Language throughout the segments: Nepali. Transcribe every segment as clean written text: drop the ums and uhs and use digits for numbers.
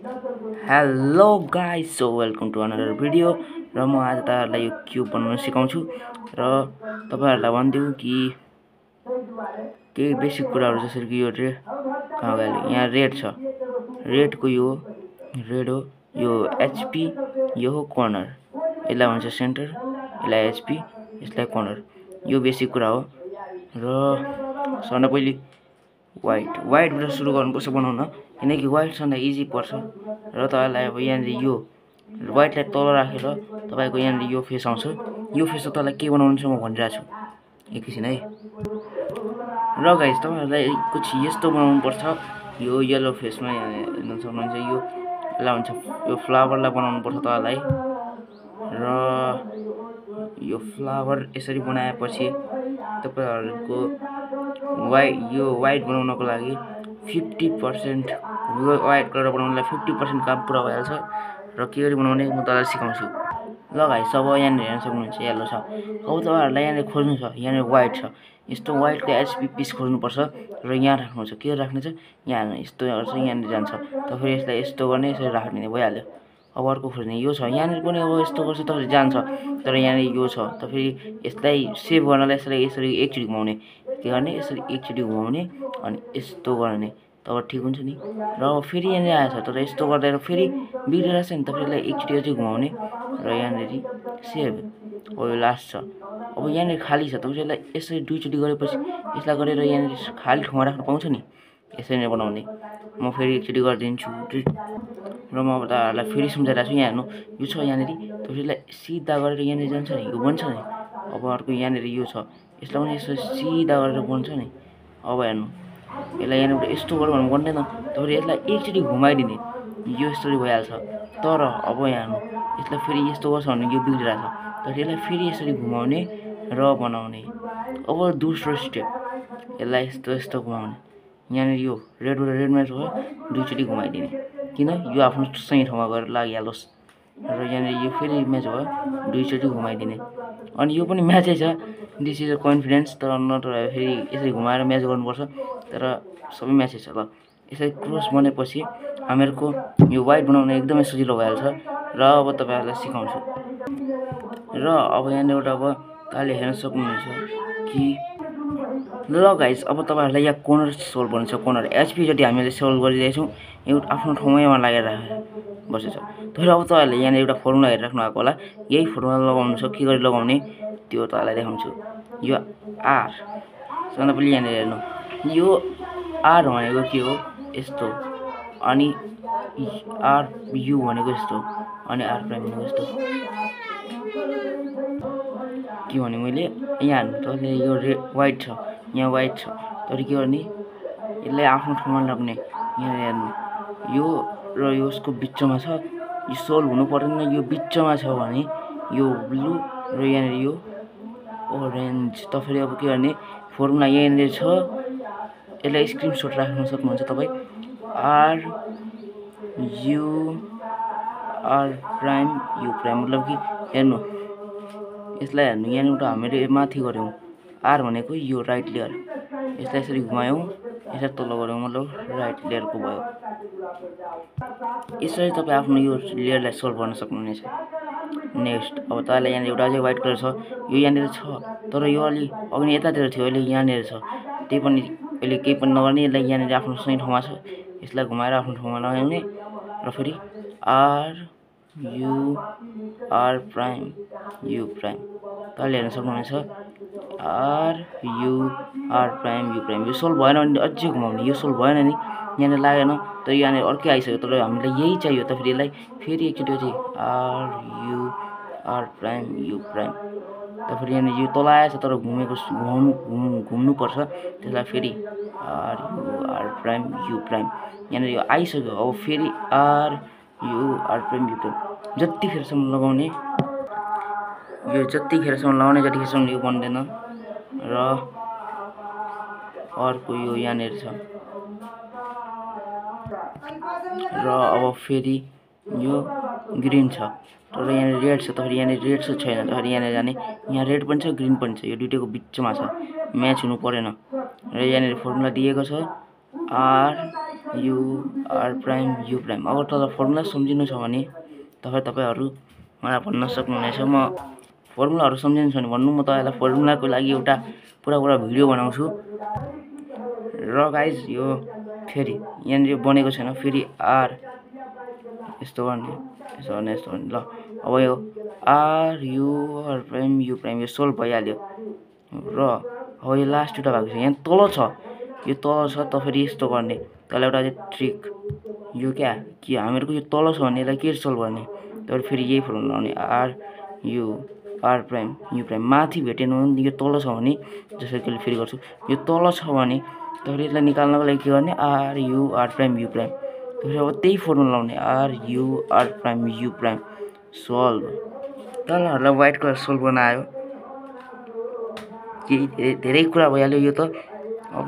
Hello guys, so welcome to another video. र म आज तपाईहरुलाई यो क्युब बनाउन सिकाउँछु र तपाईहरुलाई भन्दिउ कि केही बेसिक कुराहरु जसरी कि यो रेड कहाँ गयो, यहाँ रेड छ, रेडको यो रेड हो, यो एचपी, यो हो कर्नर, यसलाई भन्छ सेन्टर, यसलाई एचपी, यसलाई कर्नर, यो बेसिक कुरा हो। र सबभन्दा पहिले वाइटबाट सुरु गर्नुपर्छ बनाउन, किनकि वाइट छँदा इजी पर्छ। र तपाईलाई अब यहाँनिर यो वाइटलाई तल राखेर तपाईको यहाँनिर यो फेस आउँछ, यो फेसमा तपाईलाई के बनाउनु छ म भनिरहेको छु, एकैछिन है। र गाइस, तपाईहरुलाई कुछ यस्तो बनाउनु पर्छ, यो येलो फेसमा यहाँ हेर्न सक्नुहुन्छ, यो यसलाई भन्छ, यो फ्लावरलाई बनाउनु पर्छ तपाईलाई। र यो फ्लावर यसरी बनाएपछि तपाईहरुको यो वाइट बनाउनको लागि 50% वाइट कलर बनाउनलाई 50% काम पुरा भइहाल्छ। र के गरी बनाउने म तपाईलाई सिकाउँछु। ल गाइस, अब यहाँनिर हेर्न सक्नुहुन्छ येलो छ। अब तपाईहरुलाई यहाँनिर खोज्नु छ, यहाँनिर वाइट छ, यस्तो वाइटको एचपी पिस खोज्नुपर्छ र यहाँ राख्नु छ। के राख्नु छ, यहाँ यस्तो गर्छ, यहाँनिर जान्छ, त फेरि यसलाई यस्तो गर्ने, यसरी राख्ने भइहाल्यो। अब अर्को खोज्ने यो छ, यहाँनिर पनि अब यस्तो गर्छ त जान्छ, तर यहाँनिर यो छ, त फेरि यसलाई सेभ गर्नलाई यसरी एकचोटि घुमाउने, के गर्ने, यसरी एकचोटि घुमाउने अनि यस्तो गर्ने, तब ठिक हुन्छ नि। र अब फेरि यहाँनिर आएछ, तर यस्तो गर्दा फेरि बिग्रिरहेछ नि, त फेरि यसलाई एकचोटि अझै घुमाउने र यहाँनिर सेभ। अब यो लास्ट छ, अब यहाँनिर खाली छ, त यसलाई यसरी दुईचोटि गरेपछि यसलाई गरेर यहाँनिर खाली ठाउँमा राख्नु पाउँछ नि, यसरी नै बनाउने। म फेरि एकचोटि गरिदिन्छु र म अब तपाईँहरूलाई फेरि सम्झाइरहेको छु। यहाँ हेर्नु, यो छ यहाँनिर, त यसलाई सिधा गरेर यहाँनिर जान्छ नि, यो बन्छ नि। अब अर्को यहाँनिर यो छ, यसलाई पनि यसो सिधा गरेर बन्छ नि। अब हेर्नु, यसलाई यहाँनिर यस्तो गर्यो भने बन्दैन, तर यसलाई एकचोटि घुमाइदिने, यो यसरी भइहाल्छ। तर अब यहाँ हेर्नु, यसलाई फेरि यस्तो गर्छ भने यो बिग्रिरहेछ, तर यसलाई फेरि यसरी घुमाउने र बनाउने। अब दोस्रो स्टेप, यसलाई यस्तो यस्तो घुमाउने, यहाँनिर यो रेडबाट रेडमा छ, दुईचोटि घुमाइदिने, किन यो आफ्नो सही ठाउँमा गएर लागिहालोस्। र यहाँनिर यो फेरि म्याच भयो, दुईचोटि घुमाइदिने, अनि यो पनि म्याचै छ, दिस इज अ कन्फिडेन्स। तर नत्र फेरि यसरी घुमाएर म्याच गर्नुपर्छ, तर सबै म्याचै छ। ल यसरी क्रस बनेपछि हामीहरूको यो वाइट बनाउन एकदमै सजिलो भइहाल्छ। र अब तपाईहरुलाई सिकाउँछु। र अब यहाँनिर अब तपाईँले हेर्न सक्नुहुन्छ कि ल गाइस, अब तपाईहरुलाई यहाँ कर्नर सोल्भ गर्नु छ। कर्नर एचपी जति हामीले सोल्भ गरिदिएका छौँ, एउटा आफ्नो ठाउँमा लागेर बसेछ। तर अब तपाईहरुले यहाँनिर एउटा फर्मुला हेरिराख्नु भएको होला, यही फर्मुला लगाउनु छ। के गरी लगाउने त्यो तपाईँलाई देखाउँछु। यो आर, सबभन्दा पहिले यहाँनिर हेर्नु, यो आर भनेको के हो, यस्तो, अनि आर यु भनेको यस्तो, अनि आर प्राइम भनेको यस्तो। के भने मैले यहाँ हेर्नु, तपाईँले यो वाइट छ, यहाँ वाइट छ, तर के गर्ने, यसलाई आफ्नो ठाउँमा राख्ने। यहाँ हेर्नु, यो र यसको बिचमा छ, यो सोल्भ हुनु पर्दैन, यो बिचमा छ भने यो ब्लू र यहाँनिर यो ओरेन्ज। त फेरि अब के गर्ने, फर्मुला यहाँनिर छ, यसलाई स्क्रिनसट राख्न सक्नुहुन्छ तपाईँ। R U R prime U prime, मतलब कि हेर्नु, यसलाई हेर्नु, यहाँनिर हामीले माथि गऱ्यौँ, आर भनेको यो राइट लेयर, यसलाई यसरी घुमायौँ, यसरी तल गऱ्यौँ, मतलब राइट लेयरको भयो। यसरी तपाईँ आफ्नो यो लेयरलाई सोल्भ गर्न सक्नुहुनेछ। नेक्स्ट, अब तपाईँलाई यहाँनिर एउटा अझै वाइट कलर छ, यो यहाँनिर छ, तर यो अलि अघि यतातिर थियो, अहिले यहाँनिर छ, त्यही पनि अहिले केही पनि नगर्ने, यसलाई यहाँनिर आफ्नो सही ठाउँमा छ, यसलाई घुमाएर आफ्नो ठाउँमा लगाउने। र फेरि R U R prime U prime, तपाईँले हेर्न सक्नुहुनेछ, R U R prime U prime. यो सोल्भ भएन भने अझै घुमाउने, यो सोल्भ भएन नि, यहाँनिर लागेन, तर यहाँनिर अर्कै आइसक्यो, तर हामीलाई यही चाहियो। त फेरि यसलाई फेरि एकचोटि अझै R U R prime U prime, त फेरि यहाँनिर यो तल आएछ, तर घुम्नुपर्छ, त्यसलाई फेरि R U R prime U prime, यहाँनिर यो आइसक्यो। अब फेरि R U R prime U prime, जतिखेरसम्म लगाउने, यो जतिखेरसम्म लगाउने, जतिखेरसम्म यो बन्दैन। र अर्को यो यहाँनिर छ, र अब फेरि यो ग्रिन छ, तर यहाँनिर रेड छ, त फेरि यहाँनिर रेड छ छैन, त फेरि यहाँनिर जाने, यहाँ रेड पनि छ ग्रिन पनि छ, यो दुइटैको बिचमा छ, म्याच हुनु परेन। र यहाँनिर फर्मुला दिएको छ, R U R prime U prime. अब तल फर्मुला सम्झिनु छ भने तपाईहरु मलाई भन्न सक्नुहुनेछ। म फर्मुलाहरु सम्झिनु छ भने भन्नु, म तपाईलाई फर्मुलाको लागि एउटा पुरा भिडियो बनाउँछु। र गाइज यो फेरि यहाँनिर बनेको छैन, फेरि आर यस्तो गर्ने ल। अब यो R U R prime U prime यो सोल्भ भइहाल्यो। र अब यो लास्ट एउटा भएको छ, यहाँ तल छ, यो तल छ त फेरि यस्तो गर्ने। तल एउटा ट्रिक यो क्या कि हामीहरुको यो तल छ भने यसलाई के सोल्भ गर्ने, तर फेरि यही फर्मुला लाउने R U R prime U prime. माथि भेटेन भने यो तल छ भने, जसरी कि फेरि गर्छु, यो तल छ भने तर यसलाई निकाल्नको लागि के गर्ने, R U R prime U prime. फेरि अब त्यही फर्मुला लाउने R U R prime U prime solve. तलहरुलाई व्हाइट कलर सोल्भ गर्न आयो, धेरै कुरा भइहाल्यो यो त। अब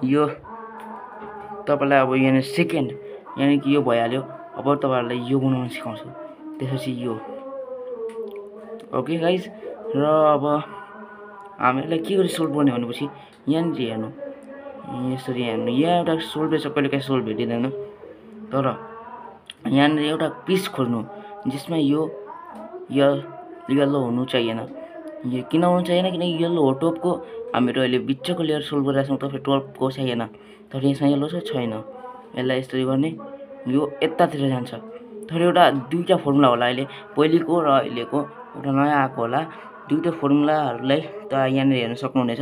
यो तपाईलाई अब यहाँ सेकेन्ड यानी कि यो भइहाल्यो। अब तपाईहरुलाई यो बनाउन सिकाउँछु, त्यसपछि यो। ओके गाइज, र अब हामीलाई के गरी सोल्भ गर्ने भनेपछि यहाँनिर हेर्नु, यसरी हेर्नु, यहाँ एउटा सोल्भ छ, कहिलेकाहीँ सोल्भ भेटिँदैन। तर यहाँनिर एउटा पिस खोज्नु जसमा यो यल्लो हुनु चाहिएन। यो किन हुनु चाहिएन, किनकि यल्लो हो टपको। हामीहरू अहिले बिचको लेयर सोल्भ गरिरहेछौँ, त फेरि टपको चाहिएन। तर यसमा यल्लो छैन। यसलाई यसरी गर्ने, यो यतातिर जान्छ। तर एउटा दुईटा फर्मुला होला अहिले, पहिलेको र अहिलेको एउटा नयाँ आएको होला। दुईटा फर्मुलाहरूलाई त यहाँनिर हेर्न सक्नुहुनेछ।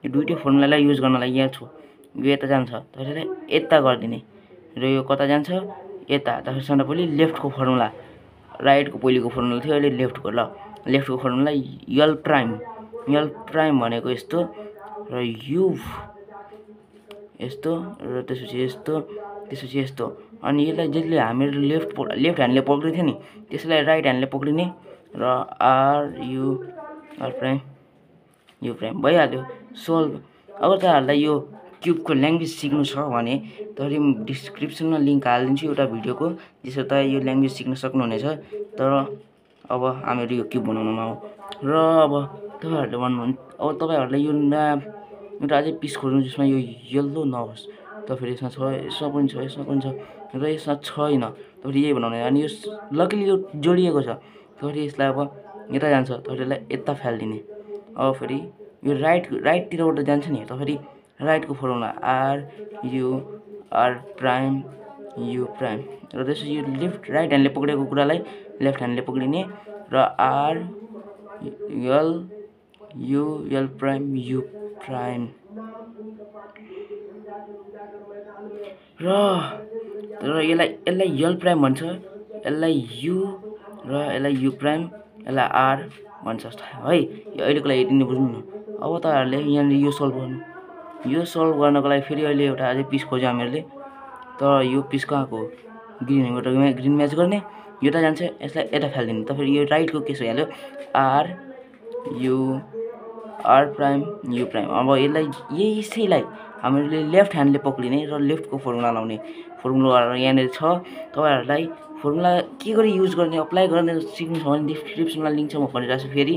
यो दुईटै फर्मुलालाई युज गर्नलाई यहाँ छु, यो यता जान्छ, तर यसलाई यता गरिदिने। र यो कता जान्छ, यता। त्यसैले पहिले लेफ्टको फर्मुला, राइटको पहिलेको फर्मुला थियो, अहिले लेफ्टको। ल लेफ्टको फर्मुला यल प्राइम भनेको यस्तो, र यु यस्तो, र त्यसपछि यस्तो, त्यसपछि यस्तो। अनि यसलाई जसले हामीहरू लेफ्ट ह्यान्डले पक्रिन्थ्यो नि, त्यसलाई राइट ह्यान्डले पक्रिने। र R U R prime U prime भइहाल्यो सोल्भ। अब तपाईँहरूलाई यो क्युबको ल्याङ्ग्वेज सिक्नु छ भने तपाईँ डिस्क्रिप्सनमा लिङ्क हालिदिन्छु एउटा भिडियोको, जसमा तपाईँ यो ल्याङ्ग्वेज सिक्न सक्नुहुनेछ। तर अब हामीहरू यो क्युब बनाउनमा हो। र अब तपाईँहरूले भन्नुहुन्छ, अब तपाईँहरूलाई यो एउटा अझै पिस खोज्नु जसमा यो यल्लो नहोस्। त फेरि यसमा छ, यसमा पनि छ, यसमा पनि छ, र यसमा छैन। त फेरि यही बनाउने। अनि यो लकिली यो जोडिएको छ, फेरि यसलाई अब यता जान्छ, तर यसलाई यता फालिदिने। अब फेरि यो राइटतिरबाट जान्छ नि, त फेरि राइटको formula R U R prime U prime. र त्यसपछि यो राइट ह्यान्डले पक्रेको कुरालाई लेफ्ट ह्यान्डले पक्रिने। र R L U L prime U prime. र यसलाई यल प्राइम भन्छ, यसलाई यु, र यसलाई यु प्राइम, यसलाई आर भन्छ है। यो अहिलेको लागि यति नै बुझ्नु न। अब तपाईँहरूले यहाँनिर यो सोल्भ गर्नु। यो सोल्भ गर्नको लागि फेरि अहिले एउटा अझै पिस खोज्यो हामीहरूले। तर यो पिस कहाँको, ग्रिन म्याच गर्ने, यता जान्छ, यसलाई यता फालिदिने। त फेरि यो राइटको केस भइहाल्यो, R U R prime U prime. अब यसैलाई हामीले लेफ्ट ह्यान्डले पक्रिने र लेफ्टको फर्मुला लाउने। फर्मुला यहाँनिर छ, तपाईँहरूलाई फर्मुला के गरी युज गर्ने, अप्लाई गर्ने सिक्नु छ भने डिस्क्रिप्सनमा लिङ्क छ, म भनिरहेको छु फेरि।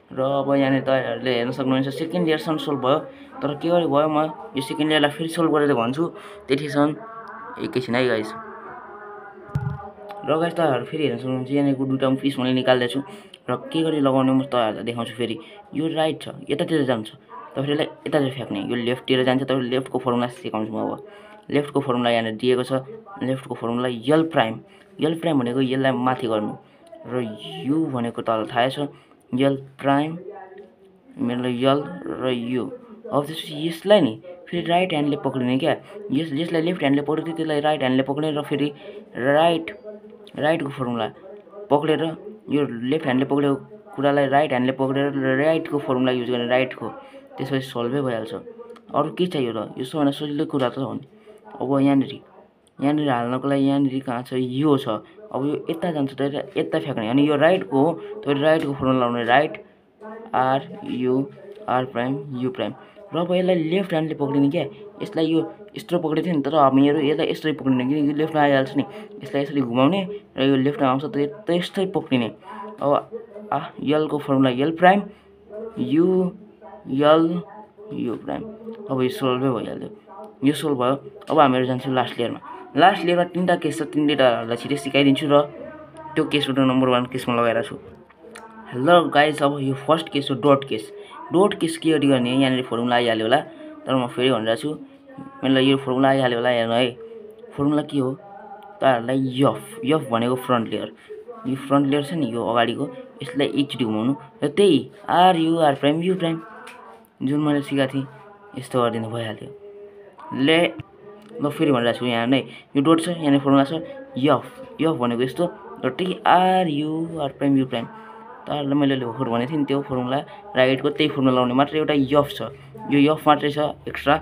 र अब यहाँनिर तपाईँहरूले हेर्न सक्नुहुन्छ सेकेन्ड लेयरसम्म सोल्भ भयो। तर के गरी भयो, म यो सेकेन्ड लेयरलाई फेरि सोल्भ गरेर भन्छु, त्यतिसम्म एकैछिन है गाइस। र गाइस तपाईँहरू फेरि हेर्न सक्नुहुन्छ, यहाँनिरको दुईवटा पिस मैले निकाल्दैछु। र के गरी लगाउने म तपाईँहरूलाई देखाउँछु फेरि। यो राइट छ, यतातिर जान्छ, त फेरि यसलाई यतातिर फ्याँक्ने। यो लेफ्टतिर जान्छ, त लेफ्टको फर्मुला सिकाउँछु म अब। लेफ्टको फर्मुला यहाँनिर दिएको छ, लेफ्टको फर्मुला यल प्राइम भनेको यसलाई माथि गर्नु, र यु भनेको तल थाहै छ, यल प्राइम मेरो यल र यु। अब त्यसपछि यसलाई नि फेरि राइट ह्यान्डले पक्रिने क्या। जसलाई लेफ्ट ह्यान्डले पक्रिन्थ्यो त्यसलाई राइट ह्यान्डले पक्रिने। र फेरि राइटको फर्मुला पक्रेर, यो लेफ्ट ह्यान्डले पक्रेको कुरालाई राइट ह्यान्डले पक्रेर राइटको फर्मुला युज गर्ने, राइटको। त्यसपछि सोल्भै भइहाल्छ। अरू के चाहियो र, यो सबभन्दा सजिलो कुरा त हो नि। अब यहाँनिर हाल्नको लागि यहाँनिर कहाँ छ, यो छ। अब यो यता जान्छ, त यता फ्याँक्ने। अनि यो राइटको हो, त राइटको फर्मुला लाउने, right R U R prime U prime. र अब यसलाई लेफ्ट ह्यान्डले पक्रिने क्या। यसलाई यो यस्तो पक्रेको थियो नि, तर हामीहरू यसलाई यसरी पक्रिने, किनकि यो लेफ्टमा आइहाल्छ नि। यसलाई यसरी घुमाउने, र यो लेफ्टमा आउँछ, त यस्तै पक्रिने। अब यलको formula L prime U L U prime. अब यो सोल्भै भइहाल्यो। यो सोल्भ भयो। अब हामीहरू जान्छौँ लास्ट लेयरमा। लास्ट लेयरमा 3टा केस छ, 3 डेटाहरूलाई छिटै सिकाइदिन्छु र त्यो केसबाट नम्बर 1 केसमा लगाएर छु। हेलो गाइस, अब यो फर्स्ट केस हो डट केस। डट केस के गर्ने यहाँनिर फर्मुला आइहाल्यो होला, तर म फेरि भनिरहेको छु मलाई यो फर्मुला आइहाल्यो होला। हेर्नु है, फर्मुला के हो तपाईँहरूलाई यफ भनेको फ्रन्ट लेयर, यो फ्रन्ट लेयर छ नि यो अगाडिको, यसलाई एकचोटि घुमाउनु र त्यही R U R prime U prime जुन मैले सिकाएको थिएँ यस्तो गरिदिनु भइहाल्यो। ल फेरि भनिरहेको छु यहाँ नै, यो डट छ, यहाँनिर फर्मुला छ यफ भनेको यस्तो र त्यही R U R prime U prime. तपाईँहरूलाई मैले भर्खर भनेको थिएँ नि त्यो फर्मुला राइटको त्यही फर्मुला लाउने, मात्र एउटा यफ छ, यो यफ मात्रै छ एक्स्ट्रा।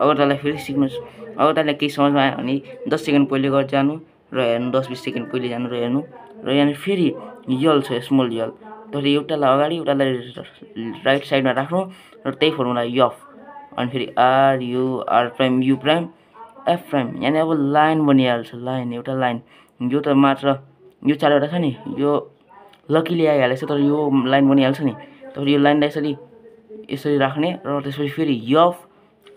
अगर तपाईँलाई फेरि सिक्नुहोस्, अगर तपाईँलाई केही समझमा आयो भने 10 सेकेन्ड पहिले गरेर जानु र हेर्नु, 10-20 सेकेन्ड पहिले जानु र हेर्नु। र यहाँनिर फेरि यल छ, स्मल यल, तर एउटालाई अगाडि एउटालाई राइट साइडमा राख्नु र त्यही फर्मुला यफ, अनि फेरि R U R prime U prime F prime. यानि अब लाइन बनिहाल्छ, लाइन, एउटा लाइन। यो त मात्र यो 4वटा छ नि, यो लकीले आइहालेछ, तर यो लाइन बनिहाल्छ नि। तर यो लाइनलाई यसरी राख्ने र त्यसपछि फेरि F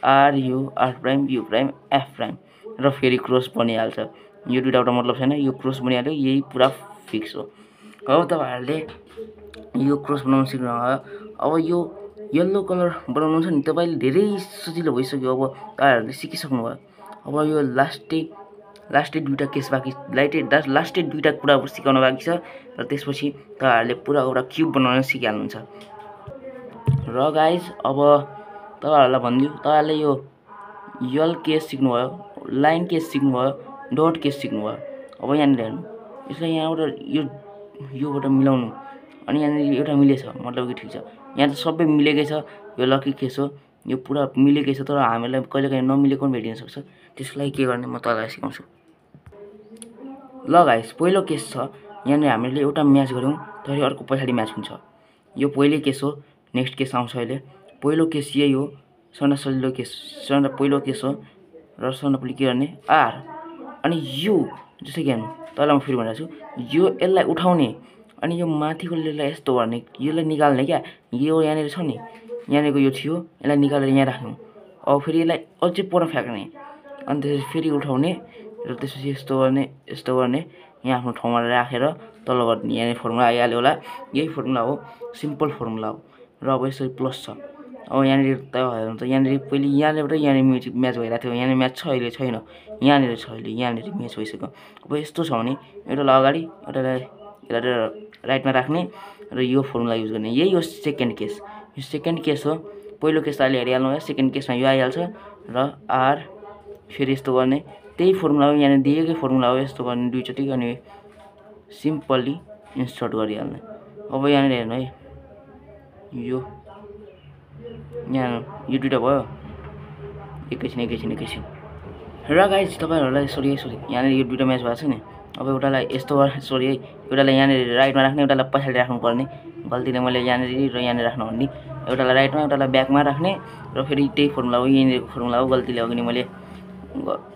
R U R prime U prime F prime र फेरि क्रस बनिहाल्छ। यो दुईवटा एउटा मतलब छैन, यो क्रस बनिहाल्यो, यही पुरा फिक्स हो। अब तपाईँहरूले यो क्रस बनाउनु सिक्नुभयो। अब यो येल्लो कलर बनाउनु छ नि, तपाईँले धेरै सजिलो भइसक्यो। अब तपाईँहरूले सिकिसक्नुभयो। अब यो लास्टै दुईवटा केस बाँकी, लास्टै दुईवटा कुरा सिकाउन बाँकी छ र त्यसपछि तपाईँहरूले पुरा एउटा क्युब बनाउन सिकिहाल्नुहुन्छ। र गाइज अब तपाईँहरूलाई भनिदियो, तपाईँहरूले यो यल केस सिक्नुभयो, लाइन केस सिक्नुभयो, डट केस सिक्नुभयो। अब यहाँनिर हेर्नु, यसलाई यहाँबाट योबाट मिलाउनु, अनि यहाँनिर एउटा मिलेछ, मतलब कि ठिक छ। यहाँ त सबै मिलेकै छ, यो लकी केस हो, यो पुरा मिलेकै छ। तर हामीलाई कहिलेकाहीँ नमिलेको पनि भेटिन सक्छ, त्यसको लागि के गर्ने म तपाईँलाई सिकाउँछु। ल गाइस, पहिलो केस छ, यहाँनिर हामीले एउटा म्याच गऱ्यौँ, तर अर्को पछाडि म्याच हुन्छ। यो पहिलो केस हो, नेक्स्ट केस आउँछ अहिले। पहिलो केस यही हो, सबभन्दा सजिलो केस, सबभन्दा पहिलो केस हो। र सबभन्दा पहिले के गर्ने, आर अनि यु, जस्तै कि हेर्नु तपाईँलाई म फेरि भनिरहेको छु, यो यसलाई उठाउने अनि यो माथिको लेयरलाई यस्तो गर्ने, यसलाई निकाल्ने क्या। यो यहाँनिर छ नि, यहाँनिरको यो थियो, यसलाई निकालेर यहाँ राख्नु। अब फेरि यसलाई अझै पर फ्याँक्ने, अनि त्यसपछि फेरि उठाउने र त्यसपछि यस्तो गर्ने, यहाँ आफ्नो ठाउँमा राखेर तल गर्ने। यहाँनिर फर्मुला आइहाल्यो होला, यही फर्मुला हो, सिम्पल फर्मुला हो। र अब यसरी प्लस छ। अब यहाँनिर हेर्नु त, यहाँनिर पहिले यहाँनिरबाट यहाँनिर म्याच भइरहेको थियो, यहाँनिर म्याच छ, अहिले छैन, यहाँनिर छ, अहिले यहाँनिर म्याच भइसक्यो। अब यस्तो छ भने एउटालाई अगाडि एउटालाई राइटमा राख्ने र यो फर्मुला युज गर्ने, यही हो सेकेन्ड केस। यो सेकेन्ड केस हो, पहिलो केस त अहिले हेरिहाल्नु भयो, सेकेन्ड केसमा यो आइहाल्छ र आर फेरि यस्तो गर्ने, त्यही फर्मुला हो, यहाँनिर दिएकै फर्मुला हो, यस्तो गर्ने दुईचोटि, अनि सिम्पल्ली इन्सर्ट गरिहाल्ने। अब यहाँनिर हेर्नु है, यहाँ यो दुईवटा भयो, एकैछिन। र गाइज तपाईँहरूलाई सरी यहाँनिर यो दुईवटा म्याच भएको छ नि। अब एउटालाई यस्तो सरी है, एउटालाई यहाँनिर राइटमा राख्ने, एउटालाई पछाडि राख्नुपर्ने, गल्तीले मैले यहाँनिर र यहाँनिर राख्नु भन्ने, एउटालाई राइटमा एउटालाई ब्याकमा राख्ने र फेरि त्यही फर्मुला हो, यहाँनिर फर्मुला हो। गल्तीले अघि नै मैले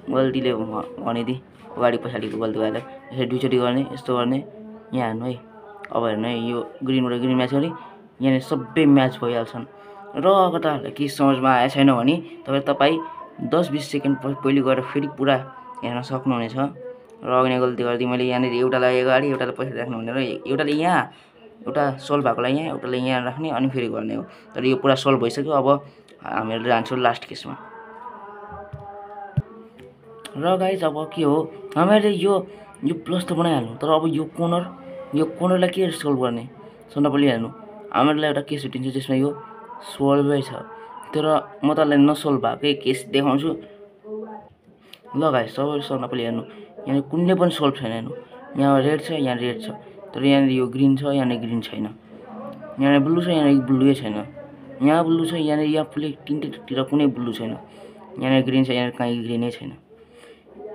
भनिदिएँ, अगाडि पछाडिको गल्ती भएर यसरी दुईचोटि गर्ने, यस्तो गर्ने। यहाँ हेर्नु है, अब हेर्नु है, यो ग्रिनबाट ग्रिन म्याच गरी यहाँनिर सबै म्याच भइहाल्छन्। र अगर तपाईँहरूलाई केही समझमा आएको छैन भने तपाईँ 10-20 सेकेन्ड पहिले गएर फेरि पुरा हेर्न सक्नुहुनेछ। र अघि नै गल्ती गरिदिएँ मैले, यहाँनिर एउटालाई अगाडि एउटालाई पछाडि राख्नु भनेर, एउटाले यहाँ, एउटा सल्भ भएकोलाई यहाँ, एउटालाई यहाँ राख्ने, अनि फेरि गर्ने हो। तर यो पुरा सल्भ भइसक्यो। अब हामीहरू जान्छौँ लास्ट केसमा। र गाइज अब के हो, हामीले यो प्लस त बनाइहाल्नु, तर अब यो कोर्नरलाई के सल्भ गर्ने, सबभन्दा पहिले हेर्नु, हामीहरूलाई एउटा केस भेटिन्छ जसमा यो सोल्भै छ, तर म तपाईँलाई नसोल्भ भएकै केस देखाउँछु। ल गाइस, सबभन्दा पहिले हेर्नु, यहाँनिर कुनै पनि सोल्भ छैन। हेर्नु, यहाँ रेड छ, यहाँ रेड छ, तर यहाँनिर यो ग्रिन छ, यहाँनिर ग्रिन छैन, यहाँनिर ब्लू छ, यहाँनिर ब्लूै छैन, यहाँ ब्लू छ, यहाँनिर यहाँ तिनैतिर कुनै ब्लू छैन, यहाँनिर ग्रिन छ, यहाँनिर कहीँ ग्रिनै छैन।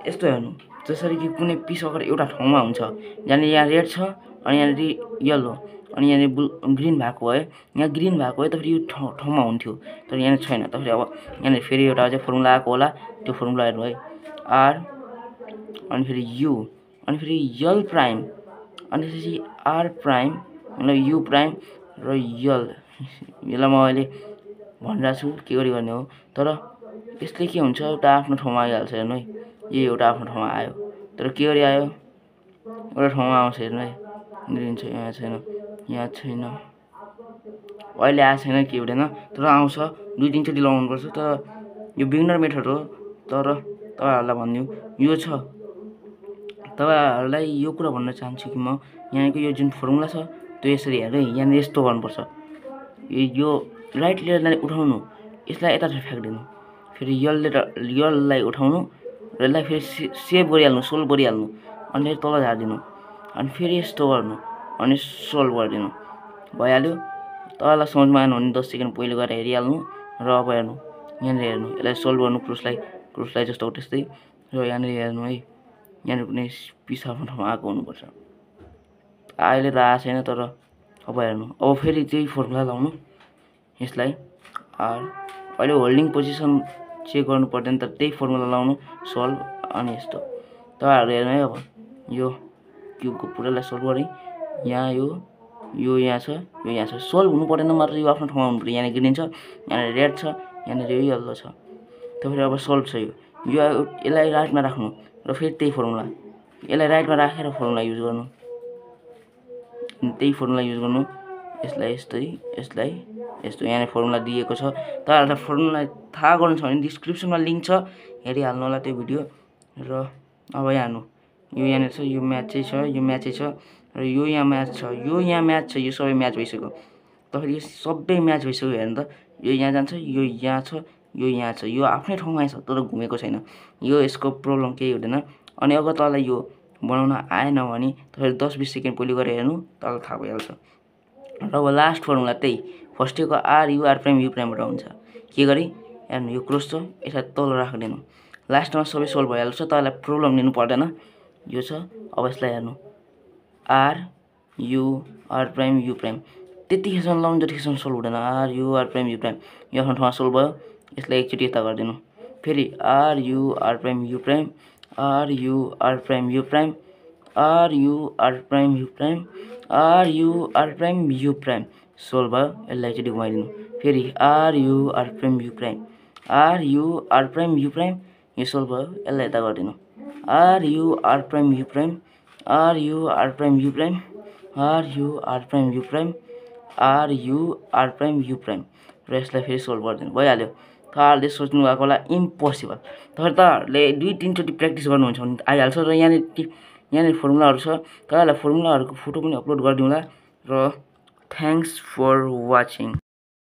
यस्तो हेर्नु, जसरी कि कुनै पिस अगर एउटा ठाउँमा हुन्छ, यहाँनिर यहाँ रेड छ अनि यहाँनिर येल्लो, अनि यहाँनिर ग्रिन भएको भए, यहाँ ग्रिन भएको भए त फेरि यो ठाउँमा हुन्थ्यो, तर यहाँनिर छैन। त फेरि अब यहाँनिर फेरि एउटा अझै फर्मुला आएको होला, त्यो फर्मुला हेर्नु है, आर अनि फेरि यु अनि फेरि यल प्राइम, अनि त्यसपछि आर प्राइम मतलब यु प्राइम र यल। यसलाई म अहिले भनिरहेको छु के गरी गर्ने हो, तर यसले के हुन्छ, एउटा आफ्नो ठाउँमा आइहाल्छ। हेर्नु है, यो एउटा आफ्नो ठाउँमा आयो तर के गरी आयो एउटा ठाउँमा आउँछ हेर्नु है ग्रिन छ यहाँ छैन अहिले आएको छैन के हुँदैन तर आउँछ 2-3 चोटि लगाउनुपर्छ तर यो बिगिनर मेथड हो तर तपाईहरुलाई भन्दिउ यो छ तपाईहरुलाई यो कुरा भन्न चाहन्छु कि म यहाँको यो जुन फर्मुला छ त्यो यसरी हेर्नु है यहाँ यस्तो गर्नुपर्छ यो राइट लेयरलाई उठाउनु यसलाई यता फ्याक्दिनु फेरि यललाई उठाउनु र यसलाई फेरि सेभ गरिहाल्नु सोल्भ गरिहाल्नु अनि तल झार्दिनु अनि फेरि यस्तो गर्नु अनि सोल्भ गर्दिनु भइहाल्यो तललाई समझमा आएन भने 10 सेकेन्ड पहिले गएर हेरिहाल्नु र अब हेर्नु यहाँ हेर्नु यसलाई सोल्भ गर्नु क्रुसलाई जस्तो त्यस्तै र यहाँ हेर्नु है यहाँ कुनै पिस आफ्नो ठाउँमा आएको हुनुपर्छ अहिले त आएको छैन तर अब हेर्नु अब फेरि त्यही फर्मुला लाउनु यसलाई अहिले होल्डिङ पोजिसन चेक गर्नु पर्दैन तर त्यही फर्मुला लाउनु सोल्भ अनि यस्तो तपाईहरु हेर्नु है अब यो क्युबको पुरालाई सोल्भ गरे यहाँ यो यहाँ छ सोल्भ हुनु पर्दैन मात्र यो आफ्नो ठाउँमा हुनु पर्यो यहाँ ग्रीन छ यहाँ रेड छ यहाँ यो येलो छ त फेरि अब सोल्भ छ यो यसलाई राइटमा राख्नु र फेरि त्यही फर्मुला यसलाई राइटमा राखेर फर्मुला युज गर्नु त्यही फर्मुला युज गर्नु यसलाई यस्तो यहाँ फर्मुला दिएको छ तपाईहरुलाई फर्मुला थाहा गर्नु छ भने डिस्क्रिप्सनमा लिंक छ हेरिहाल्नु होला त्यो भिडियो र अब यहाँ हेर्नु यो यहाँ छ यो म्याच छ र यो यहाँ म्याच छ यो सबै म्याच भइसक्यो त फेरि यो सबै म्याच भइसक्यो हेर्नु त यो यहाँ जान्छ यो यहाँ छ यो आफ्नै ठाउँमा छ तर घुमेको छैन यो यसको प्रब्लम केही हुँदैन अनि अगर तपाईलाई यो बनाउन आएन भने तपाईले 10-20 सेकेन्ड पहिले गएर हेर्नु तपाईलाई थाहा भइहाल्छ र अब लास्ट फर्मुला त्यही फर्स्टको आर प्राइम यु प्राइमबाट हुन्छ के गरी हेर्नु यो क्रस छ यसलाई तल राख्दिनु लास्टमा सबै सोल्भ भइहाल्छ तपाईलाई प्रब्लम लिनु पर्दैन यो छ अब यसलाई हेर्नु आर प्राइम यु प्राइम त्यतिखेरसम्म लाउनु जतिखेरसम्म सोल्भ हुँदैन आर प्राइम यु प्राइम यो आफ्नो ठाउँमा सोल्भ भयो यसलाई एकचोटि यता गरिदिनु फेरि R prime U prime R prime U prime R prime U prime solve भयो यसलाई एकचोटि घुमाइदिनु फेरि आर प्राइम यु प्राइम यो सोल्भ भयो यसलाई यता गरिदिनु R prime U prime R prime U prime र यसलाई फेरि सोल्भ गरिदिनु भइहाल्यो तपाईहरुले सोच्नु भएको होला इम्पोसिबल तर तपाईहरुले 2-3 चोटि प्र्याक्टिस गर्नुहुन्छ भने आइहाल्छ र यहाँनिर फर्मुलाहरु छ तपाईहरुलाई फर्मुलाहरुको फोटो पनि अपलोड गरिदिउँला र थ्यांक्स फर वाचिङ।